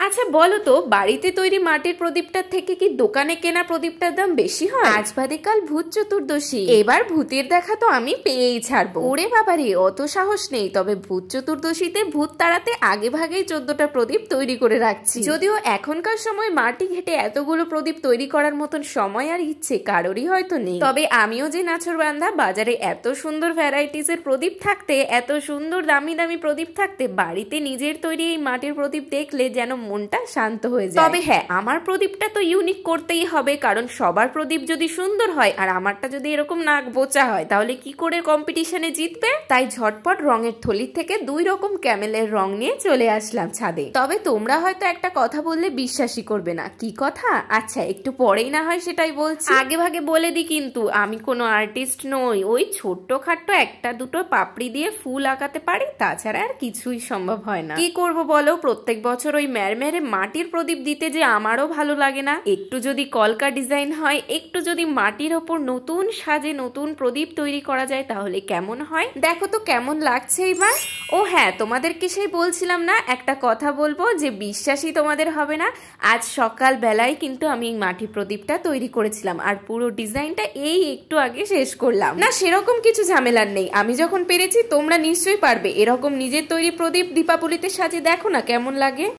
আচ্ছা বলো তো, বাড়িতে তৈরি মাটির প্রদীপটার থেকে কি দোকানে কেনা প্রদীপটার দাম বেশি হয়? আজ বাদে কাল ভূত চতুর্দশী, এবার ভূতের দেখা তো আমি পেয়েই ছাড়বো। ওরে বাবারে, অত সাহস নেই। তবে ভূত চতুর্দশীতে ভূত তাড়াতে আগে ভাগেই 14টা প্রদীপ তৈরি করে রাখছি। যদিও এখনকার সময় মাটি ঘেটে এতগুলো প্রদীপ তৈরি করার মতন সময় আর ইচ্ছে কারোরই হয়তো নেই। তবে আমিও যে নাছরবান্ধা, বাজারে এত সুন্দর ভ্যারাইটিস এর প্রদীপ থাকতে, এত সুন্দর দামি দামি প্রদীপ থাকতে, বাড়িতে নিজের তৈরি এই মাটির প্রদীপ দেখলে যেন মনটা শান্ত হয়ে যায়। তবে হ্যাঁ, আমার প্রদীপটা তো ইউনিক করতেই হবে, কারণ সবার প্রদীপ যদি সুন্দর হয় আর আমারটা যদি এরকম নাক বোচা হয় তাহলে কি করে কম্পিটিশনে জিতবে। তাই ঝটপট রঙের থলির থেকে 2 রকম ক্যামেলের রং নিয়ে চলে আসলাম ছাদে। তবে তোমরা হয়তো একটা কথা বললে বিশ্বাসই করবে না। কি কথা? আচ্ছা একটু পরেই না হয় সেটাই বলছি। আগে ভাগে বলে দি কিন্তু আমি কোনো আর্টিস্ট নই। ওই ছোট্ট খাট্ট একটা দুটো পাপড়ি দিয়ে ফুল আঁকাতে পারি, তাছাড়া আর কিছুই সম্ভব হয় না। কি করব বলো, প্রত্যেক বছর ওই মেরে মাটির প্রদীপ দিতে যে আমারও ভালো লাগে না। একটু যদি কলকা ডিজাইন হয়, একটু যদি মাটির ওপর নতুন সাজে নতুন প্রদীপ তৈরি করা যায় তাহলে কেমন হয়। দেখো তো কেমন লাগছে এবার। ও হ্যাঁ, তোমাদেরকে সেই বলছিলাম না, একটা কথা বলবো যে বিশ্বাসই তোমাদের হবে না। আজ সকাল বেলায় কিন্তু আমি মাটির প্রদীপটা তৈরি করেছিলাম আর পুরো ডিজাইনটা এই একটু আগে শেষ করলাম। না সেরকম কিছু ঝামেলার নেই, আমি যখন পেরেছি তোমরা নিশ্চয়ই পারবে। এরকম নিজের তৈরি প্রদীপ দীপাবলিতে সাজে দেখো না কেমন লাগে।